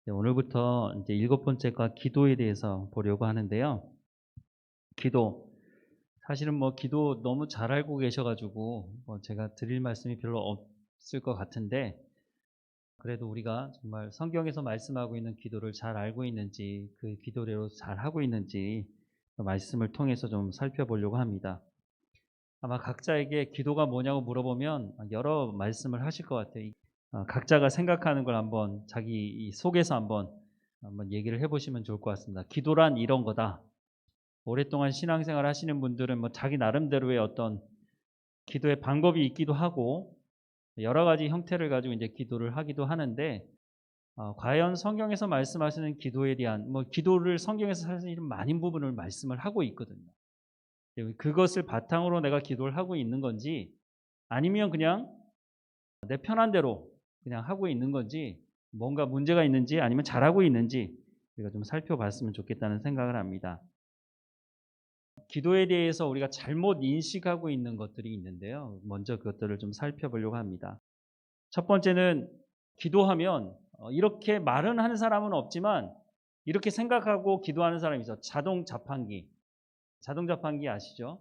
네, 오늘부터 이제 일곱 번째가 기도에 대해서 보려고 하는데요. 기도. 사실은 뭐 기도 너무 잘 알고 계셔가지고 뭐 제가 드릴 말씀이 별로 없을 것 같은데, 그래도 우리가 정말 성경에서 말씀하고 있는 기도를 잘 알고 있는지, 그 기도대로 잘 하고 있는지 그 말씀을 통해서 좀 살펴보려고 합니다. 아마 각자에게 기도가 뭐냐고 물어보면 여러 말씀을 하실 것 같아요. 각자가 생각하는 걸 한번 자기 이 속에서 한번 얘기를 해보시면 좋을 것 같습니다. 기도란 이런 거다. 오랫동안 신앙생활 하시는 분들은 뭐 자기 나름대로의 어떤 기도의 방법이 있기도 하고 여러 가지 형태를 가지고 이제 기도를 하기도 하는데, 과연 성경에서 말씀하시는 기도에 대한 뭐 기도를 성경에서 사실 많은 부분을 말씀을 하고 있거든요. 그것을 바탕으로 내가 기도를 하고 있는 건지, 아니면 그냥 내 편한 대로 그냥 하고 있는 건지, 뭔가 문제가 있는지 아니면 잘하고 있는지 우리가 좀 살펴봤으면 좋겠다는 생각을 합니다. 기도에 대해서 우리가 잘못 인식하고 있는 것들이 있는데요. 먼저 그것들을 좀 살펴보려고 합니다. 첫 번째는, 기도하면 이렇게 말은 하는 사람은 없지만 이렇게 생각하고 기도하는 사람이 있어. 자동 자판기. 자동 자판기 아시죠?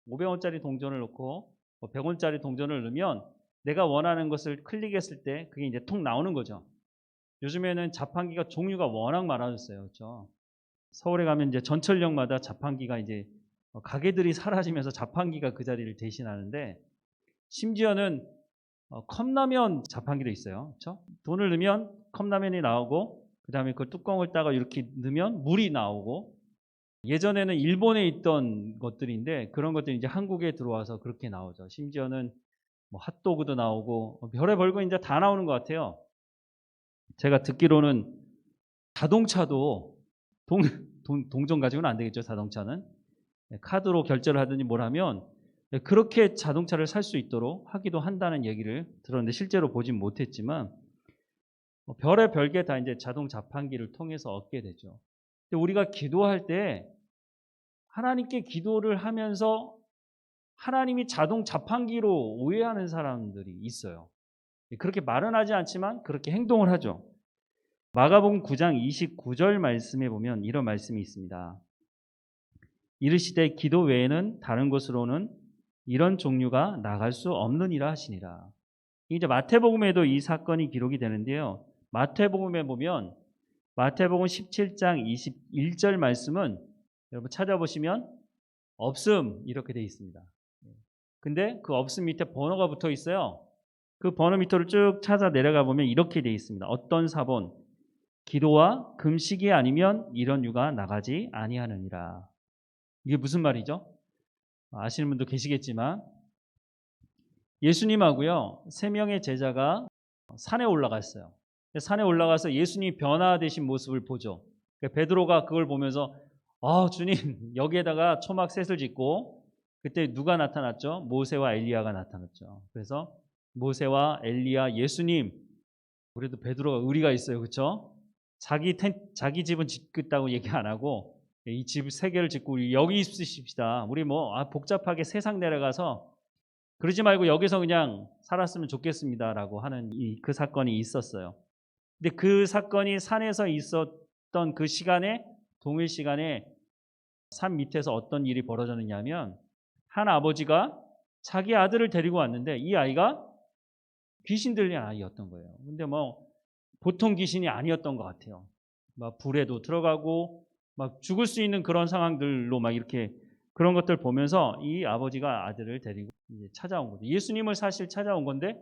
500원짜리 동전을 넣고 100원짜리 동전을 넣으면 내가 원하는 것을 클릭했을 때 그게 이제 통 나오는 거죠. 요즘에는 자판기가 종류가 워낙 많아졌어요. 그렇죠? 서울에 가면 이제 전철역마다 자판기가 이제 가게들이 사라지면서 자판기가 그 자리를 대신하는데, 심지어는 컵라면 자판기도 있어요. 그렇죠? 돈을 넣으면 컵라면이 나오고, 그다음에 그 뚜껑을 따가 이렇게 넣으면 물이 나오고, 예전에는 일본에 있던 것들인데 그런 것들이 이제 한국에 들어와서 그렇게 나오죠. 심지어는 뭐 핫도그도 나오고 별의별 거 이제 다 나오는 것 같아요. 제가 듣기로는 자동차도 동전 가지고는 안 되겠죠. 자동차는 카드로 결제를 하든지 뭘 하면 그렇게 자동차를 살 수 있도록 하기도 한다는 얘기를 들었는데, 실제로 보진 못했지만 별의 별게 다 이제 자동 자판기를 통해서 얻게 되죠. 근데 우리가 기도할 때 하나님께 기도를 하면서 하나님이 자동 자판기로 오해하는 사람들이 있어요. 그렇게 말은 하지 않지만 그렇게 행동을 하죠. 마가복음 9장 29절 말씀에 보면 이런 말씀이 있습니다. 이르시되 기도 외에는 다른 곳으로는 이런 종류가 나갈 수 없느니라 하시니라. 이제 마태복음에도 이 사건이 기록이 되는데요. 마태복음에 보면 마태복음 17장 21절 말씀은 여러분 찾아보시면 없음 이렇게 되어 있습니다. 근데 그 없음 밑에 번호가 붙어 있어요. 그 번호 밑으로 쭉 찾아 내려가 보면 이렇게 되어 있습니다. 어떤 사본 기도와 금식이 아니면 이런 유가 나가지 아니하느니라. 이게 무슨 말이죠? 아시는 분도 계시겠지만, 예수님하고요 3명의 제자가 산에 올라갔어요. 산에 올라가서 예수님이 변화되신 모습을 보죠. 베드로가 그걸 보면서 주님 여기에다가 초막 셋을 짓고, 그때 누가 나타났죠? 모세와 엘리야가 나타났죠. 그래서 모세와 엘리야, 예수님. 그래도 베드로가 의리가 있어요. 그렇죠? 자기 집은 짓겠다고 얘기 안 하고 이 집 3개를 짓고 우리 여기 있으십시다. 우리 뭐 복잡하게 세상 내려가서 그러지 말고 여기서 그냥 살았으면 좋겠습니다라고 하는 그 사건이 있었어요. 근데 그 사건이 산에서 있었던 그 시간에, 동일 시간에 산 밑에서 어떤 일이 벌어졌느냐면, 한 아버지가 자기 아들을 데리고 왔는데 이 아이가 귀신 들린 아이였던 거예요. 근데 뭐 보통 귀신이 아니었던 것 같아요. 막 불에도 들어가고 막 죽을 수 있는 그런 상황들로 막 이렇게 그런 것들 보면서 이 아버지가 아들을 데리고 이제 찾아온 거죠. 예수님을 사실 찾아온 건데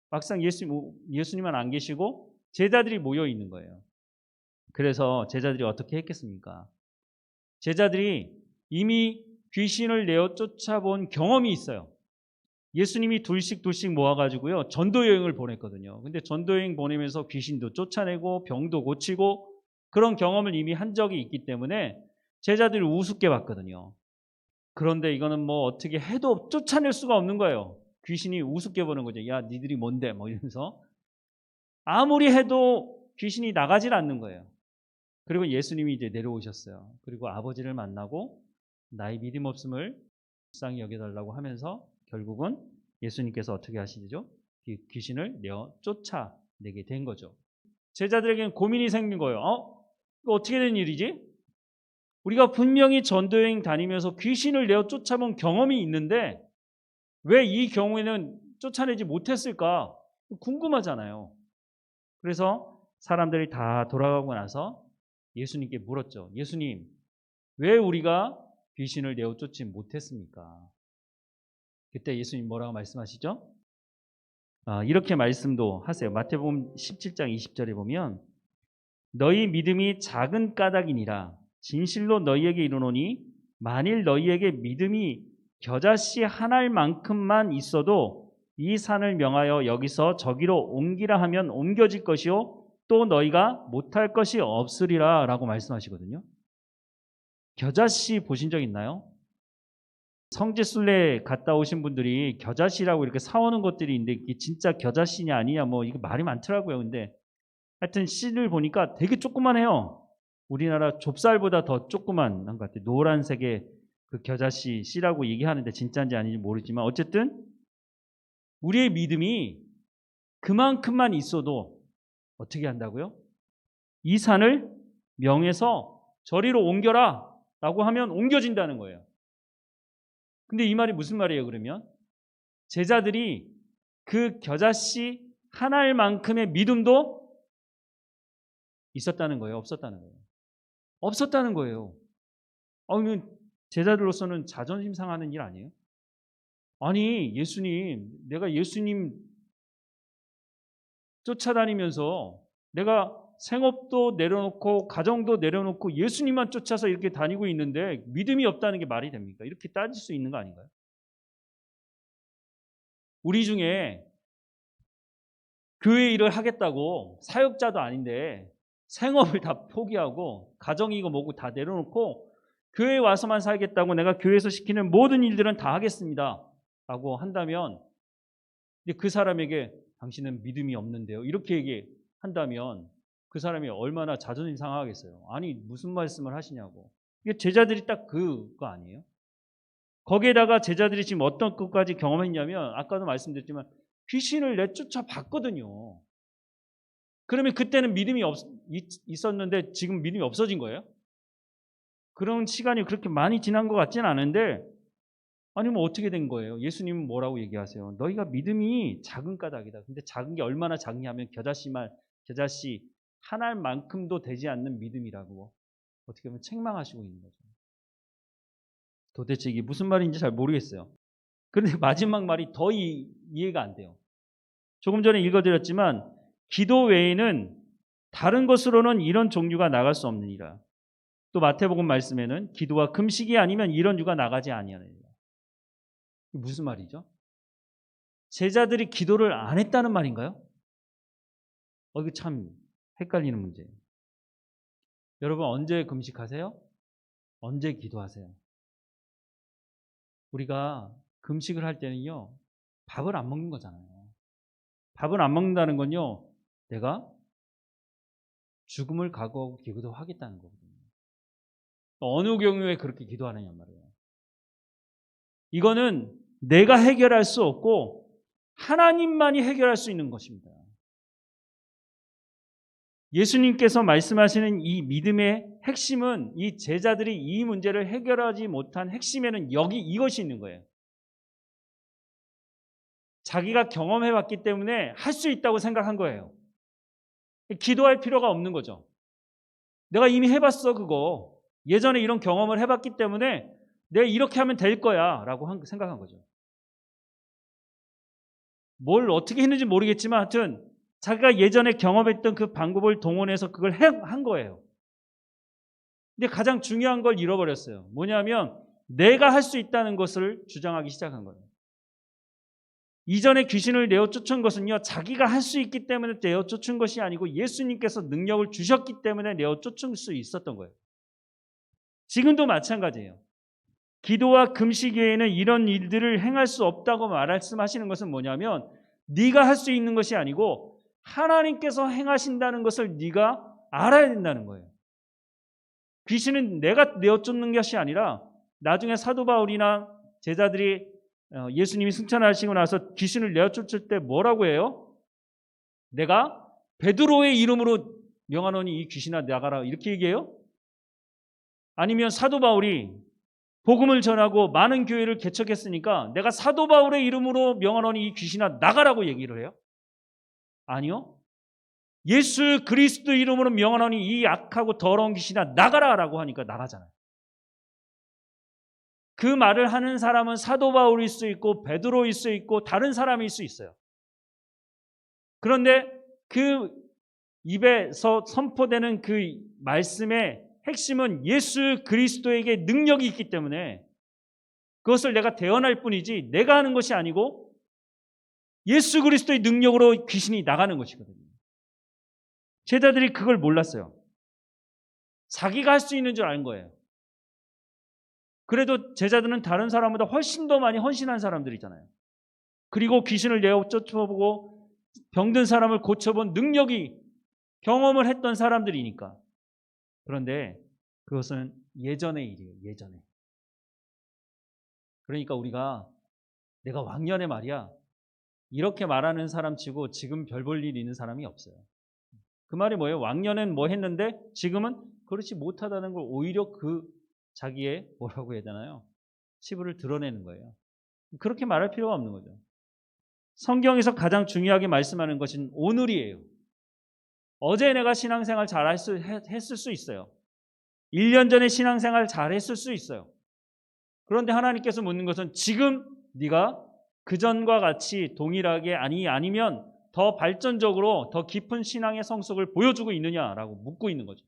막상 예수님은 안 계시고 제자들이 모여 있는 거예요. 그래서 제자들이 어떻게 했겠습니까? 제자들이 이미 귀신을 내어 쫓아본 경험이 있어요. 예수님이 둘씩 모아가지고요 전도 여행을 보냈거든요. 근데 전도 여행 보내면서 귀신도 쫓아내고 병도 고치고 그런 경험을 이미 한 적이 있기 때문에 제자들이 우습게 봤거든요. 그런데 이거는 뭐 어떻게 해도 쫓아낼 수가 없는 거예요. 귀신이 우습게 보는 거죠. 야, 니들이 뭔데? 뭐 이러면서 아무리 해도 귀신이 나가질 않는 거예요. 그리고 예수님이 이제 내려오셨어요. 그리고 아버지를 만나고 나의 믿음 없음을 불쌍히 여겨달라고 하면서 결국은 예수님께서 어떻게 하시죠? 귀신을 내어 쫓아내게 된 거죠. 제자들에게는 고민이 생긴 거예요. 이거 어떻게 된 일이지? 우리가 분명히 전도여행 다니면서 귀신을 내어 쫓아본 경험이 있는데 왜 이 경우에는 쫓아내지 못했을까? 궁금하잖아요. 그래서 사람들이 다 돌아가고 나서 예수님께 물었죠. 예수님, 왜 우리가 귀신을 내어 쫓지 못했습니까? 그때 예수님 뭐라고 말씀하시죠? 이렇게 말씀도 하세요. 마태복음 17장 20절에 보면 너희 믿음이 작은 까닭이니라 진실로 너희에게 이르노니 만일 너희에게 믿음이 겨자씨 한 알만큼만 있어도 이 산을 명하여 여기서 저기로 옮기라 하면 옮겨질 것이요 또 너희가 못할 것이 없으리라 라고 말씀하시거든요. 겨자씨 보신 적 있나요? 성지순례 갔다 오신 분들이 겨자씨라고 이렇게 사오는 것들이 있는데 이게 진짜 겨자씨냐 아니냐 뭐 이거 말이 많더라고요. 근데 하여튼 씨를 보니까 되게 조그만해요. 우리나라 좁쌀보다 더 조그만 것 같아요. 노란색의 그 겨자씨 씨라고 얘기하는데 진짜인지 아닌지 모르지만 어쨌든 우리의 믿음이 그만큼만 있어도 어떻게 한다고요? 이 산을 명해서 저리로 옮겨라 라고 하면 옮겨진다는 거예요. 근데 이 말이 무슨 말이에요 그러면? 제자들이 그 겨자씨 한 알만큼의 믿음도 있었다는 거예요? 없었다는 거예요? 없었다는 거예요. 그러면 제자들로서는 자존심 상하는 일 아니에요? 아니 예수님, 내가 예수님 쫓아다니면서 내가 생업도 내려놓고 가정도 내려놓고 예수님만 쫓아서 이렇게 다니고 있는데 믿음이 없다는 게 말이 됩니까? 이렇게 따질 수 있는 거 아닌가요? 우리 중에 교회 일을 하겠다고 사역자도 아닌데 생업을 다 포기하고 가정이고 뭐고 다 내려놓고 교회에 와서만 살겠다고 내가 교회에서 시키는 모든 일들은 다 하겠습니다 라고 한다면 그 사람에게 당신은 믿음이 없는데요 이렇게 얘기한다면 그 사람이 얼마나 자존심 상하겠어요. 아니 무슨 말씀을 하시냐고. 이게 제자들이 딱 그거 아니에요? 거기에다가 제자들이 지금 어떤 것까지 경험했냐면 아까도 말씀드렸지만 귀신을 내쫓아 봤거든요. 그러면 그때는 믿음이 있었는데 지금 믿음이 없어진 거예요? 그런 시간이 그렇게 많이 지난 것 같지는 않은데 아니 뭐 어떻게 된 거예요? 예수님은 뭐라고 얘기하세요? 너희가 믿음이 작은 까닭이다. 근데 작은 게 얼마나 작냐면 겨자씨 한 알만큼도 되지 않는 믿음이라고 어떻게 보면 책망하시고 있는 거죠. 도대체 이게 무슨 말인지 잘 모르겠어요. 그런데 마지막 말이 더 이해가 안 돼요. 조금 전에 읽어드렸지만 기도 외에는 다른 것으로는 이런 종류가 나갈 수 없느니라. 또 마태복음 말씀에는 기도와 금식이 아니면 이런 유가 나가지 아니하느니라. 무슨 말이죠? 제자들이 기도를 안 했다는 말인가요? 이거 참 헷갈리는 문제예요. 여러분 언제 금식하세요? 언제 기도하세요? 우리가 금식을 할 때는요 밥을 안 먹는 거잖아요. 밥을 안 먹는다는 건요 내가 죽음을 각오하고 기도하겠다는 거거든요. 어느 경우에 그렇게 기도하느냐 말이에요. 이거는 내가 해결할 수 없고 하나님만이 해결할 수 있는 것입니다. 예수님께서 말씀하시는 이 믿음의 핵심은 이 제자들이 이 문제를 해결하지 못한 핵심에는 이것이 있는 거예요. 자기가 경험해봤기 때문에 할 수 있다고 생각한 거예요. 기도할 필요가 없는 거죠. 내가 이미 해봤어 그거. 예전에 이런 경험을 해봤기 때문에 내가 이렇게 하면 될 거야 라고 생각한 거죠. 뭘 어떻게 했는지 모르겠지만 하여튼 자기가 예전에 경험했던 그 방법을 동원해서 그걸 한 거예요. 근데 가장 중요한 걸 잃어버렸어요. 뭐냐면 내가 할 수 있다는 것을 주장하기 시작한 거예요. 이전에 귀신을 내어 쫓은 것은요 자기가 할 수 있기 때문에 내어 쫓은 것이 아니고 예수님께서 능력을 주셨기 때문에 내어 쫓을 수 있었던 거예요. 지금도 마찬가지예요. 기도와 금식 외에는 이런 일들을 행할 수 없다고 말씀하시는 것은 뭐냐면 네가 할 수 있는 것이 아니고 하나님께서 행하신다는 것을 네가 알아야 된다는 거예요. 귀신은 내가 내어 쫓는 것이 아니라 나중에 사도 바울이나 제자들이 예수님이 승천하시고 나서 귀신을 내어 쫓을 때 뭐라고 해요? 내가 베드로의 이름으로 명하노니 이 귀신아 나가라 이렇게 얘기해요? 아니면 사도 바울이 복음을 전하고 많은 교회를 개척했으니까 내가 사도 바울의 이름으로 명하노니 이 귀신아 나가라고 얘기를 해요? 아니요. 예수 그리스도 이름으로 명하노니 이 악하고 더러운 귀신아 나가라라고 하니까 나가잖아요. 그 말을 하는 사람은 사도 바울일 수 있고 베드로일 수 있고 다른 사람일 수 있어요. 그런데 그 입에서 선포되는 그 말씀의 핵심은 예수 그리스도에게 능력이 있기 때문에 그것을 내가 대언할 뿐이지 내가 하는 것이 아니고 예수 그리스도의 능력으로 귀신이 나가는 것이거든요. 제자들이 그걸 몰랐어요. 자기가 할 수 있는 줄 아는 거예요. 그래도 제자들은 다른 사람보다 훨씬 더 많이 헌신한 사람들이잖아요. 그리고 귀신을 내어 쫓아보고 병든 사람을 고쳐본 능력이 경험을 했던 사람들이니까. 그런데 그것은 예전의 일이에요. 예전에. 그러니까 우리가 내가 왕년에 말이야 이렇게 말하는 사람 치고 지금 별 볼 일 있는 사람이 없어요. 그 말이 뭐예요? 왕년엔 뭐 했는데 지금은 그렇지 못하다는 걸 오히려 그 자기의 뭐라고 해야 되나요? 치부를 드러내는 거예요. 그렇게 말할 필요가 없는 거죠. 성경에서 가장 중요하게 말씀하는 것은 오늘이에요. 어제 내가 신앙생활 잘 했을 수 있어요. 1년 전에 신앙생활 잘 했을 수 있어요. 그런데 하나님께서 묻는 것은 지금 네가 그전과 같이 동일하게 아니면 더 발전적으로 더 깊은 신앙의 성숙을 보여주고 있느냐라고 묻고 있는 거죠.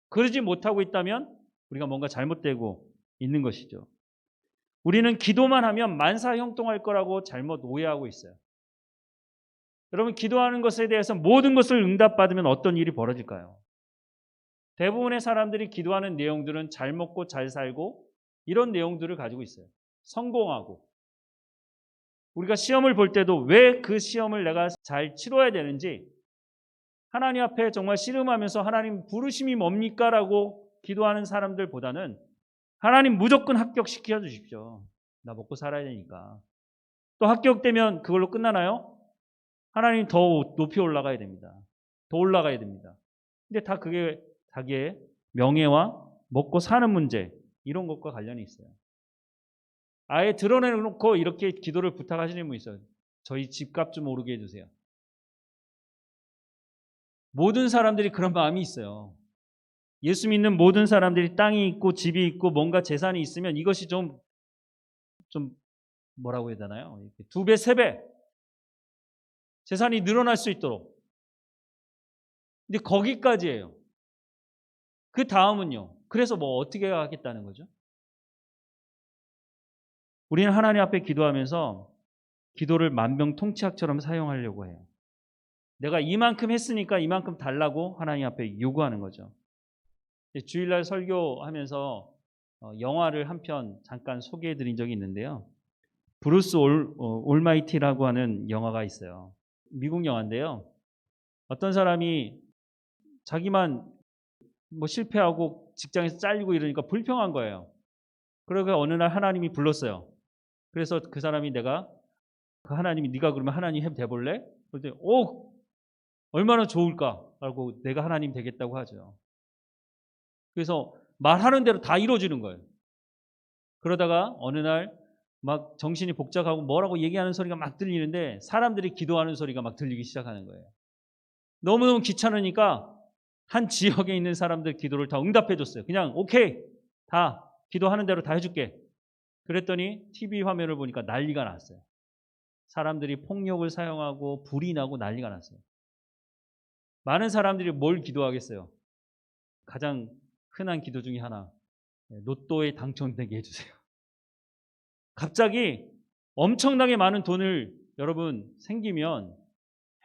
그러지 못하고 있다면 우리가 뭔가 잘못되고 있는 것이죠. 우리는 기도만 하면 만사형통할 거라고 잘못 오해하고 있어요. 여러분 기도하는 것에 대해서 모든 것을 응답받으면 어떤 일이 벌어질까요? 대부분의 사람들이 기도하는 내용들은 잘 먹고 잘 살고 이런 내용들을 가지고 있어요. 성공하고. 우리가 시험을 볼 때도 왜 그 시험을 내가 잘 치러야 되는지 하나님 앞에 정말 씨름하면서 하나님 부르심이 뭡니까? 라고 기도하는 사람들보다는 하나님 무조건 합격시켜 주십시오. 나 먹고 살아야 되니까. 또 합격되면 그걸로 끝나나요? 하나님 더 높이 올라가야 됩니다. 더 올라가야 됩니다. 근데 다 그게 자기의 명예와 먹고 사는 문제 이런 것과 관련이 있어요. 아예 드러내놓고 이렇게 기도를 부탁하시는 분이 있어요. 저희 집값 좀 오르게 해주세요. 모든 사람들이 그런 마음이 있어요. 예수 믿는 모든 사람들이 땅이 있고 집이 있고 뭔가 재산이 있으면 이것이 좀 뭐라고 해야 되나요? 2배, 3배 재산이 늘어날 수 있도록. 근데 거기까지예요. 그 다음은요. 그래서 뭐 어떻게 하겠다는 거죠? 우리는 하나님 앞에 기도하면서 기도를 만병통치약처럼 사용하려고 해요. 내가 이만큼 했으니까 이만큼 달라고 하나님 앞에 요구하는 거죠. 주일날 설교하면서 영화를 한 편 잠깐 소개해 드린 적이 있는데요. 브루스 올마이티라고 하는 영화가 있어요. 미국 영화인데요. 어떤 사람이 자기만 뭐 실패하고 직장에서 잘리고 이러니까 불평한 거예요. 그러고 어느 날 하나님이 불렀어요. 그래서 그 사람이 그 하나님이 네가 그러면 하나님 돼볼래? 그랬더니 얼마나 좋을까라고 내가 하나님 되겠다고 하죠. 그래서 말하는 대로 다 이루어지는 거예요. 그러다가 어느 날 막 정신이 복잡하고 뭐라고 얘기하는 소리가 막 들리는데 사람들이 기도하는 소리가 막 들리기 시작하는 거예요. 너무너무 귀찮으니까 한 지역에 있는 사람들 기도를 다 응답해 줬어요. 그냥 오케이 다 기도하는 대로 다 해줄게. 그랬더니 TV 화면을 보니까 난리가 났어요. 사람들이 폭력을 사용하고 불이 나고 난리가 났어요. 많은 사람들이 뭘 기도하겠어요? 가장 흔한 기도 중에 하나, 로또에 당첨되게 해주세요. 갑자기 엄청나게 많은 돈을 여러분 생기면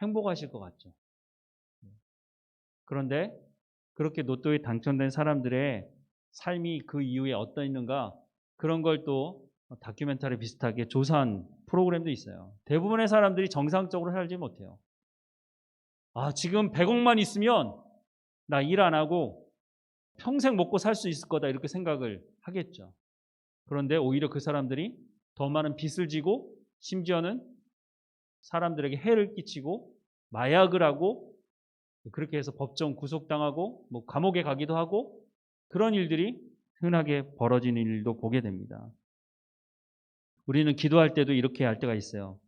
행복하실 것 같죠. 그런데 그렇게 로또에 당첨된 사람들의 삶이 그 이후에 어떠했는가 그런 걸 또 다큐멘터리 비슷하게 조사한 프로그램도 있어요. 대부분의 사람들이 정상적으로 살지 못해요. 지금 100억만 있으면 나 일 안 하고 평생 먹고 살 수 있을 거다 이렇게 생각을 하겠죠. 그런데 오히려 그 사람들이 더 많은 빚을 지고 심지어는 사람들에게 해를 끼치고 마약을 하고 그렇게 해서 법정 구속당하고 뭐 감옥에 가기도 하고 그런 일들이 흔하게 벌어지는 일도 보게 됩니다. 우리는 기도할 때도 이렇게 할 때가 있어요.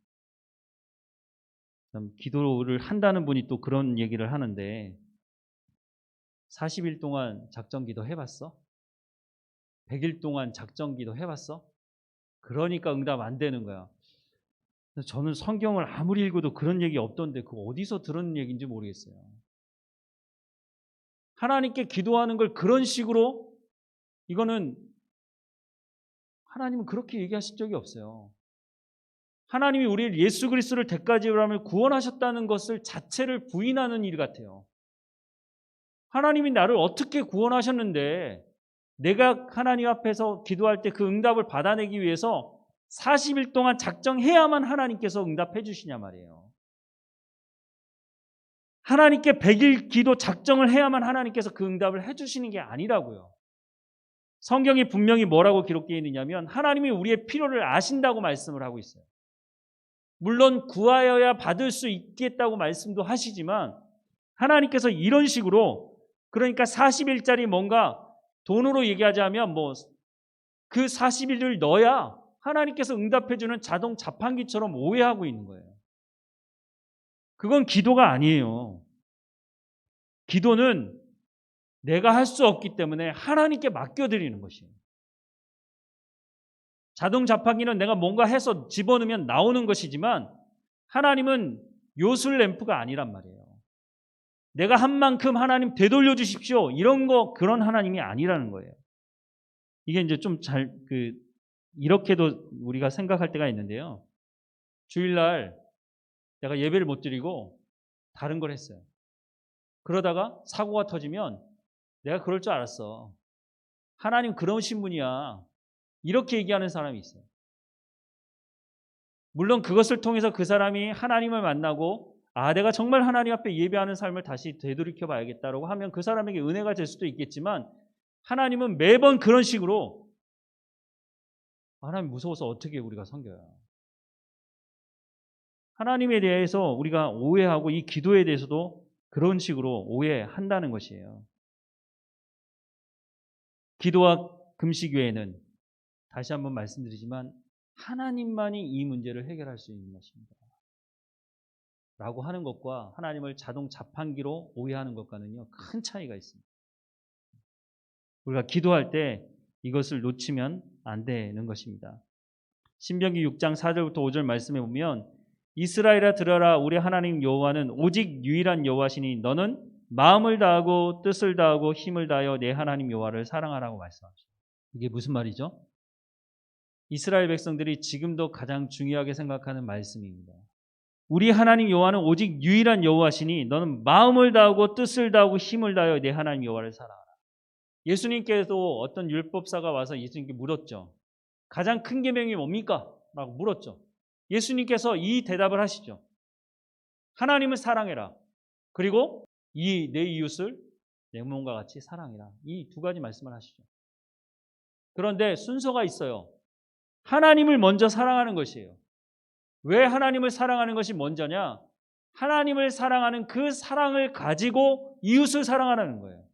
기도를 한다는 분이 또 그런 얘기를 하는데 40일 동안 작정기도 해봤어? 100일 동안 작정기도 해봤어? 그러니까 응답 안 되는 거야. 저는 성경을 아무리 읽어도 그런 얘기 없던데 그거 어디서 들은 얘기인지 모르겠어요. 하나님께 기도하는 걸 그런 식으로 이거는 하나님은 그렇게 얘기하신 적이 없어요. 하나님이 우리 예수 그리스도를 대가지로 구원하셨다는 것을 자체를 부인하는 일 같아요. 하나님이 나를 어떻게 구원하셨는데 내가 하나님 앞에서 기도할 때 그 응답을 받아내기 위해서 40일 동안 작정해야만 하나님께서 응답해 주시냐 말이에요. 하나님께 100일 기도 작정을 해야만 하나님께서 그 응답을 해 주시는 게 아니라고요. 성경이 분명히 뭐라고 기록되어 있느냐면 하나님이 우리의 필요를 아신다고 말씀을 하고 있어요. 물론 구하여야 받을 수 있겠다고 말씀도 하시지만 하나님께서 이런 식으로 그러니까 40일짜리 뭔가 돈으로 얘기하자면 뭐 그 40일을 넣어야 하나님께서 응답해주는 자동 자판기처럼 오해하고 있는 거예요. 그건 기도가 아니에요. 기도는 내가 할 수 없기 때문에 하나님께 맡겨드리는 것이에요. 자동 자판기는 내가 뭔가 해서 집어넣으면 나오는 것이지만 하나님은 요술 램프가 아니란 말이에요. 내가 한 만큼 하나님 되돌려 주십시오. 이런 거 그런 하나님이 아니라는 거예요. 이게 이제 좀 이렇게도 우리가 생각할 때가 있는데요. 주일날 내가 예배를 못 드리고 다른 걸 했어요. 그러다가 사고가 터지면 내가 그럴 줄 알았어. 하나님 그러신 분이야. 이렇게 얘기하는 사람이 있어요. 물론 그것을 통해서 그 사람이 하나님을 만나고 내가 정말 하나님 앞에 예배하는 삶을 다시 되돌이켜 봐야겠다라고 하면 그 사람에게 은혜가 될 수도 있겠지만 하나님은 매번 그런 식으로 하나님 무서워서 어떻게 우리가 섬겨요. 하나님에 대해서 우리가 오해하고 이 기도에 대해서도 그런 식으로 오해한다는 것이에요. 기도와 금식 외에는 다시 한번 말씀드리지만 하나님만이 이 문제를 해결할 수 있는 것입니다. 라고 하는 것과 하나님을 자동 자판기로 오해하는 것과는요, 큰 차이가 있습니다. 우리가 기도할 때 이것을 놓치면 안 되는 것입니다. 신명기 6장 4절부터 5절 말씀에 보면 이스라엘아 들어라 우리 하나님 여호와는 오직 유일한 여호와시니 너는 마음을 다하고 뜻을 다하고 힘을 다하여 내 하나님 여호와를 사랑하라고 말씀하십니다. 이게 무슨 말이죠? 이스라엘 백성들이 지금도 가장 중요하게 생각하는 말씀입니다. 우리 하나님 여호와는 오직 유일한 여호와시니 너는 마음을 다하고 뜻을 다하고 힘을 다하여 내 하나님 여호와를 사랑하라. 예수님께도 어떤 율법사가 와서 예수님께 물었죠. 가장 큰 계명이 뭡니까? 라고 물었죠. 예수님께서 이 대답을 하시죠. 하나님을 사랑해라. 그리고 내 이웃을 내 몸과 같이 사랑해라. 이 두 가지 말씀을 하시죠. 그런데 순서가 있어요. 하나님을 먼저 사랑하는 것이에요. 왜 하나님을 사랑하는 것이 먼저냐? 하나님을 사랑하는 그 사랑을 가지고 이웃을 사랑하라는 거예요.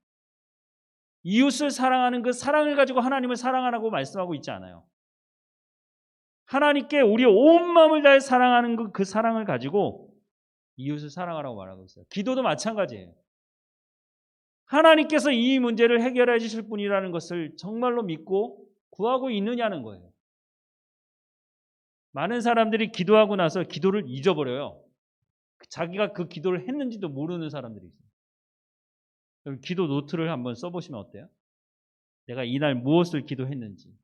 이웃을 사랑하는 그 사랑을 가지고 하나님을 사랑하라고 말씀하고 있지 않아요. 하나님께 우리의 온 마음을 다해 사랑하는 그 사랑을 가지고 이웃을 사랑하라고 말하고 있어요. 기도도 마찬가지예요. 하나님께서 이 문제를 해결해 주실 분이라는 것을 정말로 믿고 구하고 있느냐는 거예요. 많은 사람들이 기도하고 나서 기도를 잊어버려요. 자기가 그 기도를 했는지도 모르는 사람들이 있어요. 그럼 기도 노트를 한번 써보시면 어때요? 내가 이날 무엇을 기도했는지.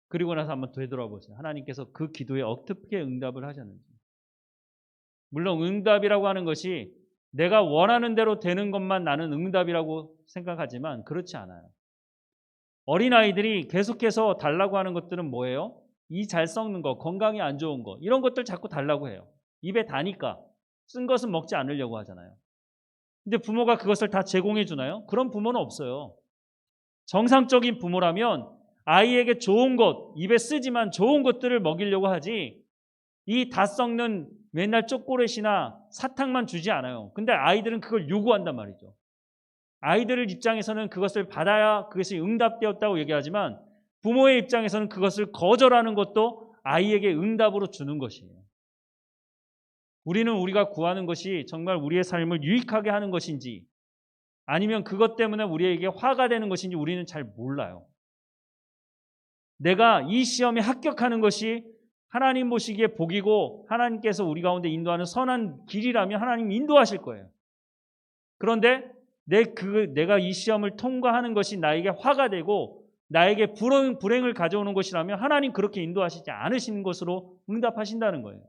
그리고 나서 한번 되돌아보세요. 하나님께서 그 기도에 어떻게 응답을 하셨는지. 물론 응답이라고 하는 것이 내가 원하는 대로 되는 것만 나는 응답이라고 생각하지만 그렇지 않아요. 어린아이들이 계속해서 달라고 하는 것들은 뭐예요? 이 잘 썩는 거, 건강이 안 좋은 거 이런 것들 자꾸 달라고 해요. 입에 다니까 쓴 것은 먹지 않으려고 하잖아요. 근데 부모가 그것을 다 제공해 주나요? 그런 부모는 없어요. 정상적인 부모라면 아이에게 좋은 것, 입에 쓰지만 좋은 것들을 먹이려고 하지 이 다 썩는 맨날 초콜릿이나 사탕만 주지 않아요. 근데 아이들은 그걸 요구한단 말이죠. 아이들 입장에서는 그것을 받아야 그것이 응답되었다고 얘기하지만 부모의 입장에서는 그것을 거절하는 것도 아이에게 응답으로 주는 것이에요. 우리는 우리가 구하는 것이 정말 우리의 삶을 유익하게 하는 것인지 아니면 그것 때문에 우리에게 화가 되는 것인지 우리는 잘 몰라요. 내가 이 시험에 합격하는 것이 하나님 보시기에 복이고 하나님께서 우리 가운데 인도하는 선한 길이라면 하나님 인도하실 거예요. 그런데 내가 이 시험을 통과하는 것이 나에게 화가 되고 나에게 불행을 가져오는 것이라면 하나님 그렇게 인도하시지 않으시는 것으로 응답하신다는 거예요.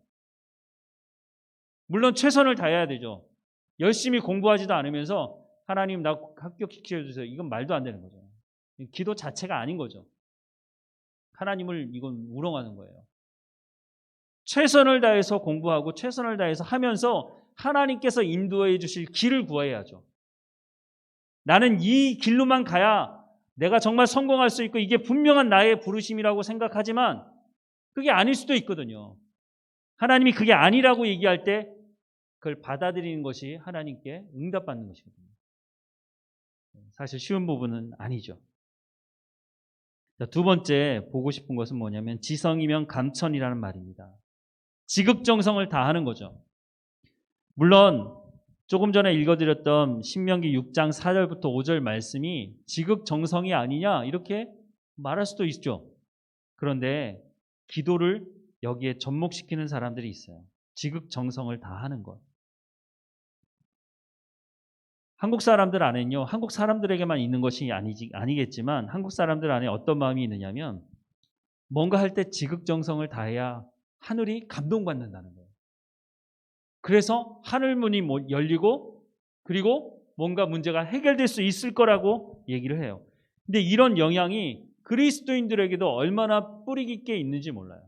물론 최선을 다해야 되죠. 열심히 공부하지도 않으면서 하나님 나 합격시켜주세요. 이건 말도 안 되는 거죠. 기도 자체가 아닌 거죠. 하나님을 이건 우롱하는 거예요. 최선을 다해서 공부하고 최선을 다해서 하면서 하나님께서 인도해 주실 길을 구해야죠. 나는 이 길로만 가야 내가 정말 성공할 수 있고 이게 분명한 나의 부르심이라고 생각하지만 그게 아닐 수도 있거든요. 하나님이 그게 아니라고 얘기할 때 그걸 받아들이는 것이 하나님께 응답받는 것이거든요. 사실 쉬운 부분은 아니죠. 자, 두 번째 보고 싶은 것은 뭐냐면 지성이면 감천이라는 말입니다. 지극정성을 다하는 거죠. 물론 조금 전에 읽어드렸던 신명기 6장 4절부터 5절 말씀이 지극정성이 아니냐 이렇게 말할 수도 있죠. 그런데 기도를 여기에 접목시키는 사람들이 있어요. 지극정성을 다하는 것. 한국 사람들 안에는요, 한국 사람들에게만 있는 것이 아니겠지만 한국 사람들 안에 어떤 마음이 있느냐면 뭔가 할 때 지극정성을 다해야 하늘이 감동받는다는 거예요. 그래서 하늘문이 열리고 그리고 뭔가 문제가 해결될 수 있을 거라고 얘기를 해요. 근데 이런 영향이 그리스도인들에게도 얼마나 뿌리 깊게 있는지 몰라요.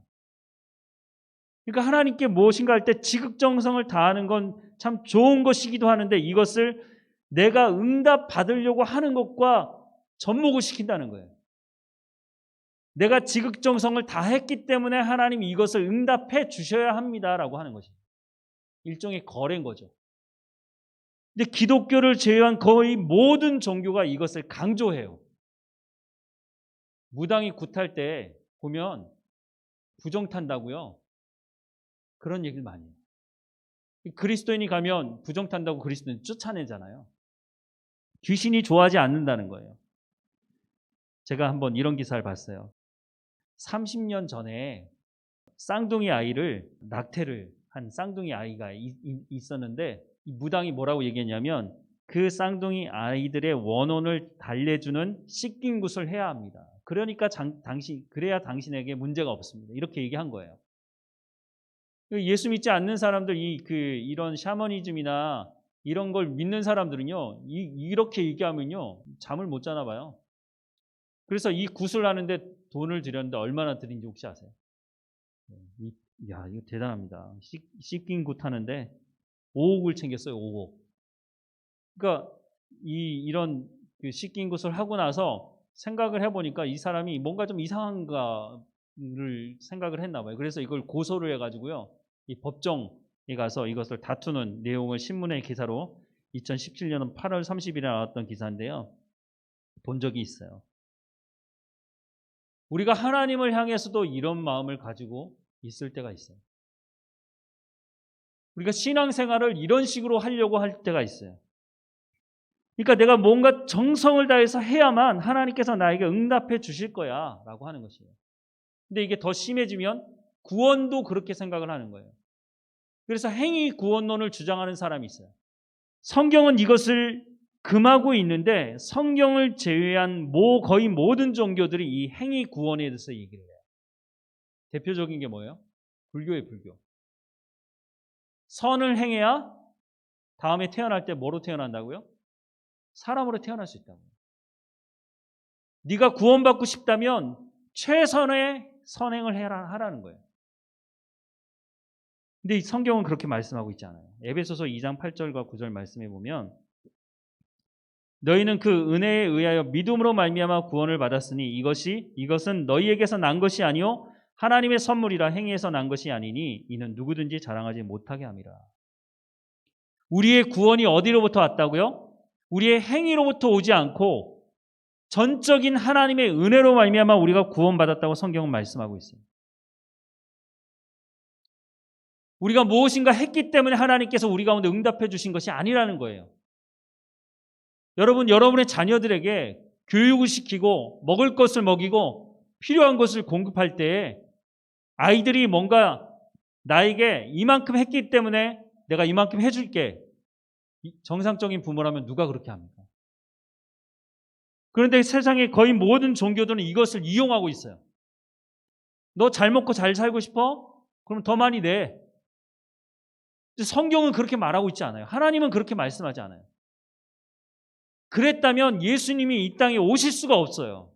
그러니까 하나님께 무엇인가 할 때 지극정성을 다하는 건 참 좋은 것이기도 하는데 이것을 내가 응답 받으려고 하는 것과 접목을 시킨다는 거예요. 내가 지극정성을 다했기 때문에 하나님 이것을 응답해 주셔야 합니다라고 하는 것이죠. 일종의 거래인 거죠. 근데 기독교를 제외한 거의 모든 종교가 이것을 강조해요. 무당이 굿할 때 보면 부정 탄다고요. 그런 얘기를 많이 해요. 그리스도인이 가면 부정 탄다고 그리스도인 쫓아내잖아요. 귀신이 좋아하지 않는다는 거예요. 제가 한번 이런 기사를 봤어요. 30년 전에 쌍둥이 아이를 낙태를 한 쌍둥이 아이가 있었는데 이 무당이 뭐라고 얘기했냐면 그 쌍둥이 아이들의 원혼을 달래주는 씻긴 굿을 해야 합니다. 그러니까 그래야 당신에게 문제가 없습니다. 이렇게 얘기한 거예요. 예수 믿지 않는 사람들 이런 샤머니즘이나 이런 걸 믿는 사람들은요 이렇게 얘기하면요 잠을 못 자나 봐요. 그래서 이 굿을 하는데 돈을 들였는데 얼마나 들인지 혹시 아세요? 이거 대단합니다. 씻긴 굿 하는데 5억을 챙겼어요. 5억. 그러니까 이런 그 씻긴 굿을 하고 나서 생각을 해보니까 이 사람이 뭔가 좀 이상한가를 생각을 했나 봐요. 그래서 이걸 고소를 해가지고요. 이 법정에 가서 이것을 다투는 내용을 신문의 기사로 2017년 8월 30일에 나왔던 기사인데요. 본 적이 있어요. 우리가 하나님을 향해서도 이런 마음을 가지고 있을 때가 있어요. 우리가 신앙생활을 이런 식으로 하려고 할 때가 있어요. 그러니까 내가 뭔가 정성을 다해서 해야만 하나님께서 나에게 응답해 주실 거야 라고 하는 것이에요. 근데 이게 더 심해지면 구원도 그렇게 생각을 하는 거예요. 그래서 행위 구원론을 주장하는 사람이 있어요. 성경은 이것을 금하고 있는데 성경을 제외한 거의 모든 종교들이 이 행위 구원에 대해서 얘기를 해요. 대표적인 게 뭐예요? 불교의 불교. 선을 행해야 다음에 태어날 때 뭐로 태어난다고요? 사람으로 태어날 수 있다고요. 네가 구원받고 싶다면 최선의 선행을 하라는 거예요. 근데 이 성경은 그렇게 말씀하고 있지 않아요. 에베소서 2장 8절과 9절 말씀에 보면 너희는 그 은혜에 의하여 믿음으로 말미암아 구원을 받았으니 이것은 너희에게서 난 것이 아니요 하나님의 선물이라 행위에서 난 것이 아니니 이는 누구든지 자랑하지 못하게 함이라. 우리의 구원이 어디로부터 왔다고요? 우리의 행위로부터 오지 않고 전적인 하나님의 은혜로 말미암아 우리가 구원받았다고 성경은 말씀하고 있어요. 우리가 무엇인가 했기 때문에 하나님께서 우리 가운데 응답해 주신 것이 아니라는 거예요. 여러분, 여러분의 자녀들에게 교육을 시키고 먹을 것을 먹이고 필요한 것을 공급할 때에 아이들이 뭔가 나에게 이만큼 했기 때문에 내가 이만큼 해줄게. 정상적인 부모라면 누가 그렇게 합니까? 그런데 세상의 거의 모든 종교들은 이것을 이용하고 있어요. 너 잘 먹고 잘 살고 싶어? 그럼 더 많이 내. 성경은 그렇게 말하고 있지 않아요. 하나님은 그렇게 말씀하지 않아요. 그랬다면 예수님이 이 땅에 오실 수가 없어요.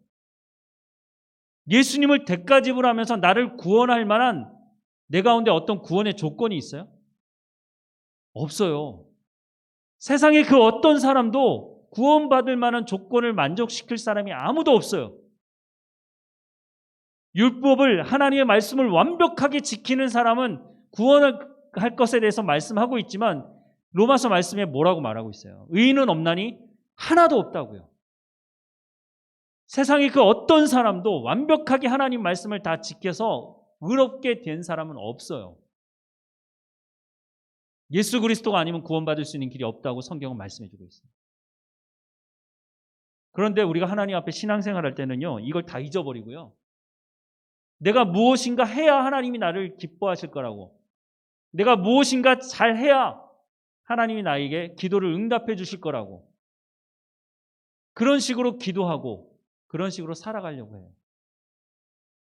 예수님을 대가 지불하면서 나를 구원할 만한 내 가운데 어떤 구원의 조건이 있어요? 없어요. 세상에 그 어떤 사람도 구원받을 만한 조건을 만족시킬 사람이 아무도 없어요. 율법을, 하나님의 말씀을 완벽하게 지키는 사람은 구원을 할 것에 대해서 말씀하고 있지만 로마서 말씀에 뭐라고 말하고 있어요? 의인은 없나니 하나도 없다고요. 세상에 그 어떤 사람도 완벽하게 하나님 말씀을 다 지켜서 의롭게 된 사람은 없어요. 예수 그리스도가 아니면 구원받을 수 있는 길이 없다고 성경은 말씀해주고 있어요. 그런데 우리가 하나님 앞에 신앙생활할 때는요, 이걸 다 잊어버리고요. 내가 무엇인가 해야 하나님이 나를 기뻐하실 거라고, 내가 무엇인가 잘해야 하나님이 나에게 기도를 응답해 주실 거라고, 그런 식으로 기도하고 그런 식으로 살아가려고 해요.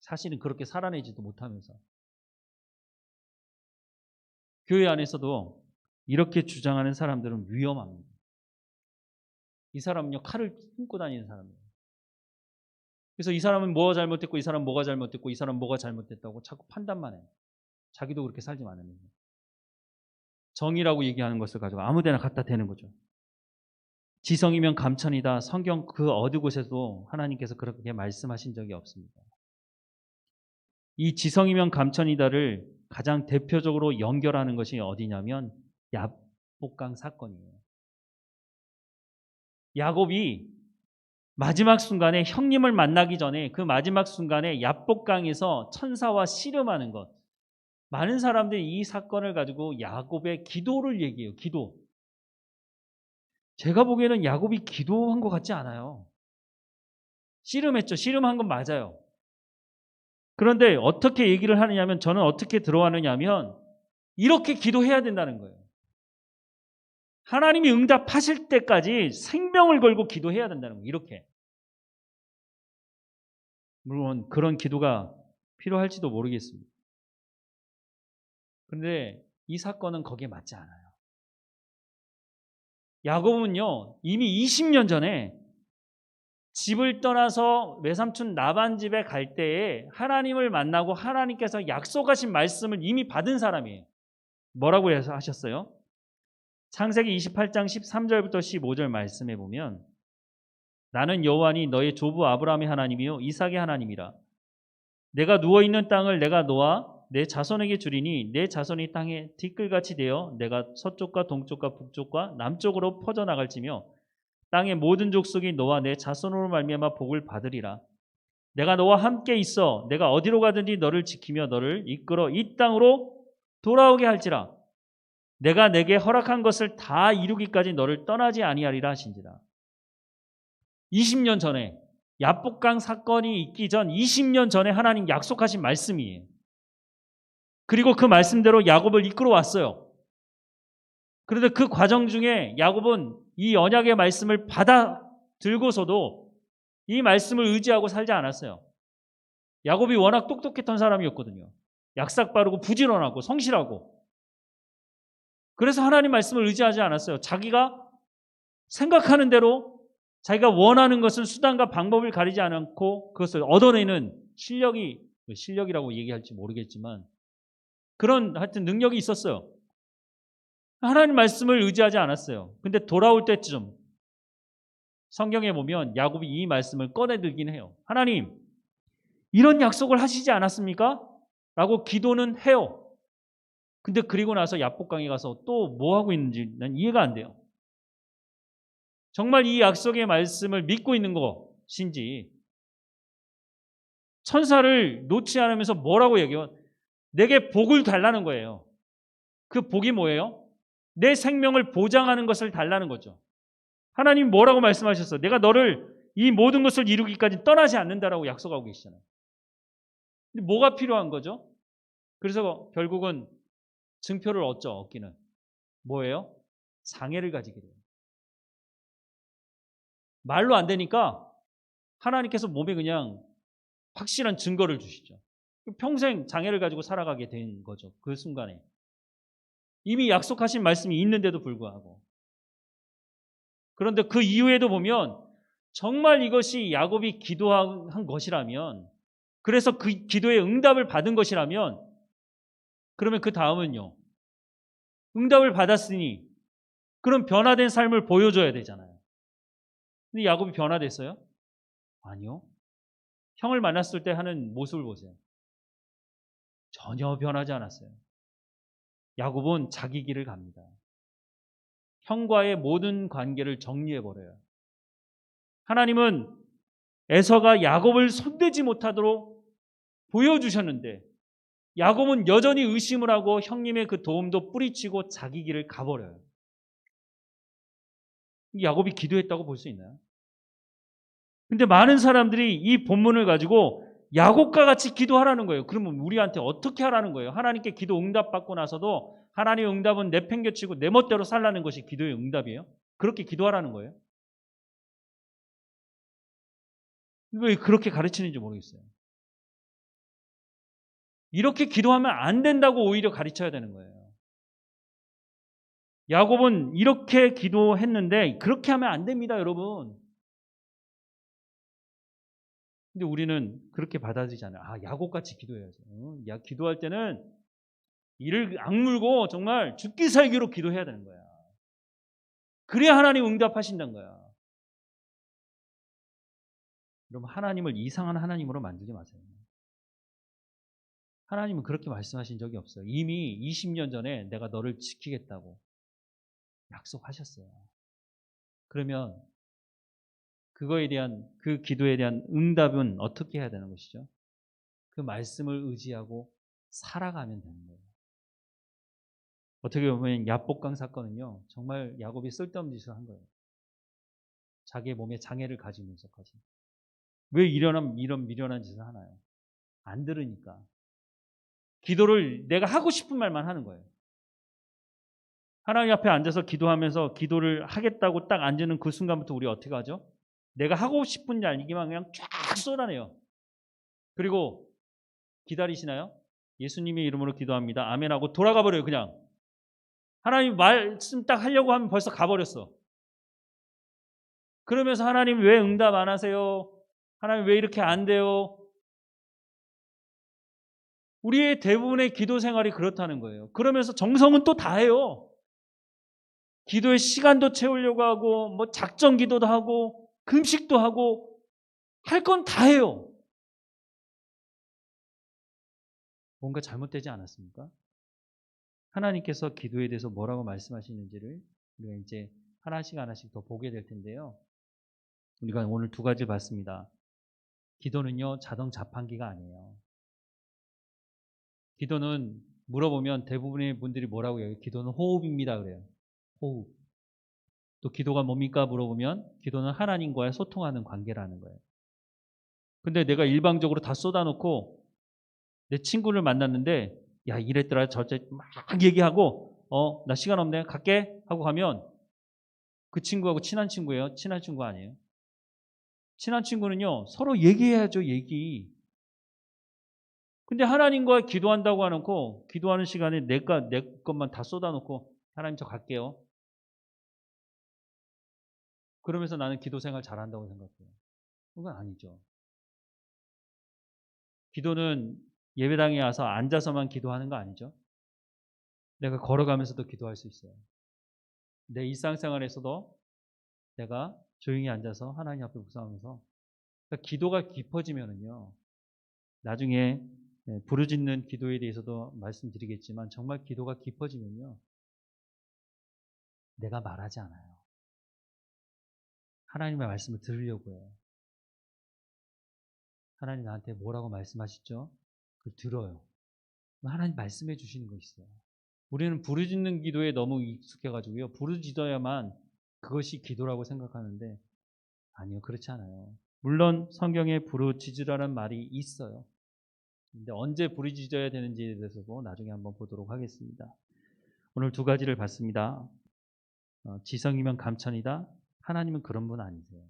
사실은 그렇게 살아내지도 못하면서. 교회 안에서도 이렇게 주장하는 사람들은 위험합니다. 이 사람은요, 칼을 품고 다니는 사람이에요. 그래서 이 사람은 뭐가 잘못됐고 이 사람은 뭐가 잘못됐고 이 사람은 뭐가 잘못됐다고 자꾸 판단만 해요. 자기도 그렇게 살지 않으면서. 정의라고 얘기하는 것을 가지고 아무 데나 갖다 대는 거죠. 지성이면 감천이다. 성경 그 어느 곳에도 하나님께서 그렇게 말씀하신 적이 없습니다. 이 지성이면 감천이다를 가장 대표적으로 연결하는 것이 어디냐면 야복강 사건이에요. 야곱이 마지막 순간에 형님을 만나기 전에 그 마지막 순간에 야복강에서 천사와 씨름하는 것. 많은 사람들이 이 사건을 가지고 야곱의 기도를 얘기해요. 기도. 제가 보기에는 야곱이 기도한 것 같지 않아요. 씨름했죠. 씨름한 건 맞아요. 그런데 어떻게 얘기를 하느냐면, 저는 어떻게 들어가느냐면 이렇게 기도해야 된다는 거예요. 하나님이 응답하실 때까지 생명을 걸고 기도해야 된다는 거예요. 이렇게. 물론 그런 기도가 필요할지도 모르겠습니다. 그런데 이 사건은 거기에 맞지 않아요. 야곱은요, 이미 20년 전에 집을 떠나서 외삼촌 라반 집에 갈 때에 하나님을 만나고 하나님께서 약속하신 말씀을 이미 받은 사람이에요. 뭐라고 해서 하셨어요? 창세기 28장 13절부터 15절 말씀에 보면, 나는 여호와니 너의 조부 아브라함의 하나님이요 이삭의 하나님이라. 내가 누워있는 땅을 내가 놓아 내 자손에게 주리니 내 자손이 땅에 티끌같이 되어 내가 서쪽과 동쪽과 북쪽과 남쪽으로 퍼져나갈지며 땅의 모든 족속이 너와 내 자손으로 말미암아 복을 받으리라. 내가 너와 함께 있어 내가 어디로 가든지 너를 지키며 너를 이끌어 이 땅으로 돌아오게 할지라. 내가 내게 허락한 것을 다 이루기까지 너를 떠나지 아니하리라 하신지라. 20년 전에, 야복강 사건이 있기 전 20년 전에 하나님 약속하신 말씀이에요. 그리고 그 말씀대로 야곱을 이끌어 왔어요. 그런데 그 과정 중에 야곱은 이 언약의 말씀을 받아 들고서도 이 말씀을 의지하고 살지 않았어요. 야곱이 워낙 똑똑했던 사람이었거든요. 약삭 빠르고 부지런하고 성실하고. 그래서 하나님 말씀을 의지하지 않았어요. 자기가 생각하는 대로 자기가 원하는 것은 수단과 방법을 가리지 않고 그것을 얻어내는 실력이라고 얘기할지 모르겠지만 그런 하여튼 능력이 있었어요. 하나님 말씀을 의지하지 않았어요. 근데 돌아올 때쯤 성경에 보면 야곱이 이 말씀을 꺼내들긴 해요. 하나님, 이런 약속을 하시지 않았습니까? 라고 기도는 해요. 근데 그리고 나서 야복강에 가서 또 뭐 하고 있는지 난 이해가 안 돼요. 정말 이 약속의 말씀을 믿고 있는 것인지 천사를 놓지 않으면서 뭐라고 얘기해요? 내게 복을 달라는 거예요. 그 복이 뭐예요? 내 생명을 보장하는 것을 달라는 거죠. 하나님 뭐라고 말씀하셨어? 내가 너를 이 모든 것을 이루기까지 떠나지 않는다라고 약속하고 계시잖아요. 근데 뭐가 필요한 거죠? 그래서 결국은 증표를 얻기는. 뭐예요? 장애를 가지게 돼요. 말로 안 되니까 하나님께서 몸에 그냥 확실한 증거를 주시죠. 평생 장애를 가지고 살아가게 된 거죠. 그 순간에. 이미 약속하신 말씀이 있는데도 불구하고. 그런데 그 이후에도 보면 정말 이것이 야곱이 기도한 것이라면, 그래서 그 기도의 응답을 받은 것이라면, 그러면 그 다음은요. 응답을 받았으니 그런 변화된 삶을 보여줘야 되잖아요. 근데 야곱이 변화됐어요? 아니요. 형을 만났을 때 하는 모습을 보세요. 전혀 변하지 않았어요. 야곱은 자기 길을 갑니다. 형과의 모든 관계를 정리해버려요. 하나님은 에서가 야곱을 손대지 못하도록 보여주셨는데 야곱은 여전히 의심을 하고 형님의 그 도움도 뿌리치고 자기 길을 가버려요. 야곱이 기도했다고 볼 수 있나요? 근데 많은 사람들이 이 본문을 가지고 야곱과 같이 기도하라는 거예요. 그러면 우리한테 어떻게 하라는 거예요? 하나님께 기도 응답받고 나서도 하나님의 응답은 내팽개치고 내 멋대로 살라는 것이 기도의 응답이에요? 그렇게 기도하라는 거예요? 왜 그렇게 가르치는지 모르겠어요. 이렇게 기도하면 안 된다고 오히려 가르쳐야 되는 거예요. 야곱은 이렇게 기도했는데 그렇게 하면 안 됩니다, 여러분. 근데 우리는 그렇게 받아들이잖아요. 아, 야곱같이 기도해야죠. 기도할 때는 이를 악물고 정말 죽기 살기로 기도해야 되는 거야. 그래야 하나님 응답하신다는 거야. 여러분, 하나님을 이상한 하나님으로 만들지 마세요. 하나님은 그렇게 말씀하신 적이 없어요. 이미 20년 전에 내가 너를 지키겠다고 약속하셨어요. 그러면 그거에 대한 그 기도에 대한 응답은 어떻게 해야 되는 것이죠? 그 말씀을 의지하고 살아가면 되는 거예요. 어떻게 보면 야복강 사건은요, 정말 야곱이 쓸데없는 짓을 한 거예요. 자기의 몸에 장애를 가지면서까지. 왜 이런 미련한 짓을 하나요? 안 들으니까. 기도를 내가 하고 싶은 말만 하는 거예요. 하나님 앞에 앉아서 기도하면서 기도를 하겠다고 딱 앉는 그 순간부터 우리 어떻게 하죠? 내가 하고 싶은 얘기만 그냥 쫙 쏟아내요. 그리고 기다리시나요? 예수님의 이름으로 기도합니다. 아멘 하고 돌아가 버려요, 그냥. 하나님 말씀 딱 하려고 하면 벌써 가버렸어. 그러면서 하나님 왜 응답 안 하세요? 하나님 왜 이렇게 안 돼요? 우리의 대부분의 기도 생활이 그렇다는 거예요. 그러면서 정성은 또 다 해요. 기도의 시간도 채우려고 하고, 뭐 작정 기도도 하고, 금식도 하고, 할 건 다 해요. 뭔가 잘못되지 않았습니까? 하나님께서 기도에 대해서 뭐라고 말씀하시는지를 우리가 이제 하나씩 하나씩 더 보게 될 텐데요. 우리가 오늘 두 가지를 봤습니다. 기도는요, 자동 자판기가 아니에요. 기도는 물어보면 대부분의 분들이 뭐라고 해요? 기도는 호흡입니다. 그래요. 호흡. 또 기도가 뭡니까? 물어보면 기도는 하나님과의 소통하는 관계라는 거예요. 근데 내가 일방적으로 다 쏟아놓고 내 친구를 만났는데 야, 이랬더라 저랬더라 막 얘기하고 나 시간 없네. 갈게. 하고 가면 그 친구하고 친한 친구예요? 친한 친구 아니에요? 친한 친구는요, 서로 얘기해야죠, 얘기. 근데 하나님과 기도한다고 해놓고, 기도하는 시간에 내 것만 다 쏟아놓고, 하나님 저 갈게요. 그러면서 나는 기도 생활 잘한다고 생각해요. 그건 아니죠. 기도는 예배당에 와서 앉아서만 기도하는 거 아니죠? 내가 걸어가면서도 기도할 수 있어요. 내 일상생활에서도 내가 조용히 앉아서 하나님 앞에 묵상하면서, 그러니까 기도가 깊어지면은요, 나중에 부르짖는 기도에 대해서도 말씀드리겠지만 정말 기도가 깊어지면요. 내가 말하지 않아요. 하나님의 말씀을 들으려고 해요. 하나님 나한테 뭐라고 말씀하시죠? 그걸 들어요. 하나님 말씀해 주시는 거 있어요. 우리는 부르짖는 기도에 너무 익숙해가지고요. 부르짖어야만 그것이 기도라고 생각하는데 아니요. 그렇지 않아요. 물론 성경에 부르짖으라는 말이 있어요. 근데 언제 부르짖어야 되는지에 대해서도 나중에 한번 보도록 하겠습니다. 오늘 두 가지를 봤습니다. 지성이면 감천이다. 하나님은 그런 분 아니세요.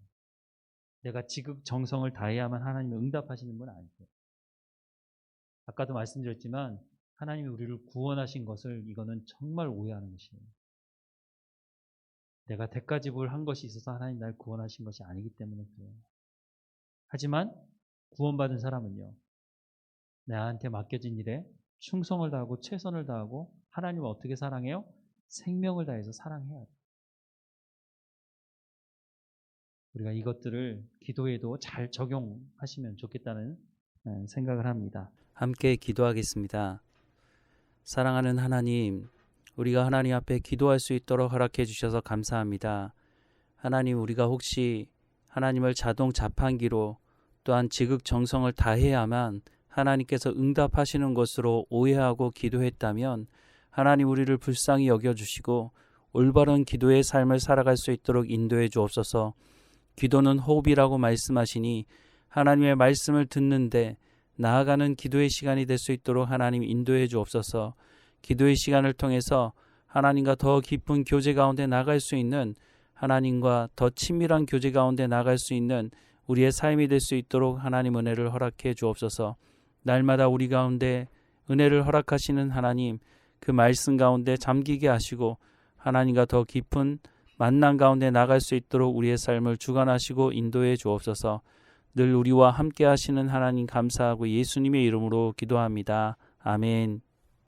내가 지극정성을 다해야만 하나님이 응답하시는 분 아니세요. 아까도 말씀드렸지만 하나님이 우리를 구원하신 것을 이거는 정말 오해하는 것이에요. 내가 대가 지불을 한 것이 있어서 하나님 날 구원하신 것이 아니기 때문에 그래요. 하지만 구원받은 사람은요. 나한테 맡겨진 일에 충성을 다하고 최선을 다하고 하나님을 어떻게 사랑해요? 생명을 다해서 사랑해야 돼요. 우리가 이것들을 기도에도 잘 적용하시면 좋겠다는 생각을 합니다. 함께 기도하겠습니다. 사랑하는 하나님, 우리가 하나님 앞에 기도할 수 있도록 허락해 주셔서 감사합니다. 하나님, 우리가 혹시 하나님을 자동 자판기로 또한 지극정성을 다해야만 하나님께서 응답하시는 것으로 오해하고 기도했다면 하나님 우리를 불쌍히 여겨주시고 올바른 기도의 삶을 살아갈 수 있도록 인도해 주옵소서. 기도는 호흡이라고 말씀하시니 하나님의 말씀을 듣는데 나아가는 기도의 시간이 될 수 있도록 하나님 인도해 주옵소서. 기도의 시간을 통해서 하나님과 더 깊은 교제 가운데 나갈 수 있는 하나님과 더 친밀한 교제 가운데 나갈 수 있는 우리의 삶이 될 수 있도록 하나님 은혜를 허락해 주옵소서. 날마다 우리 가운데 은혜를 허락하시는 하나님, 그 말씀 가운데 잠기게 하시고 하나님과 더 깊은 만남 가운데 나갈 수 있도록 우리의 삶을 주관하시고 인도해 주옵소서. 늘 우리와 함께 하시는 하나님 감사하고 예수님의 이름으로 기도합니다. 아멘.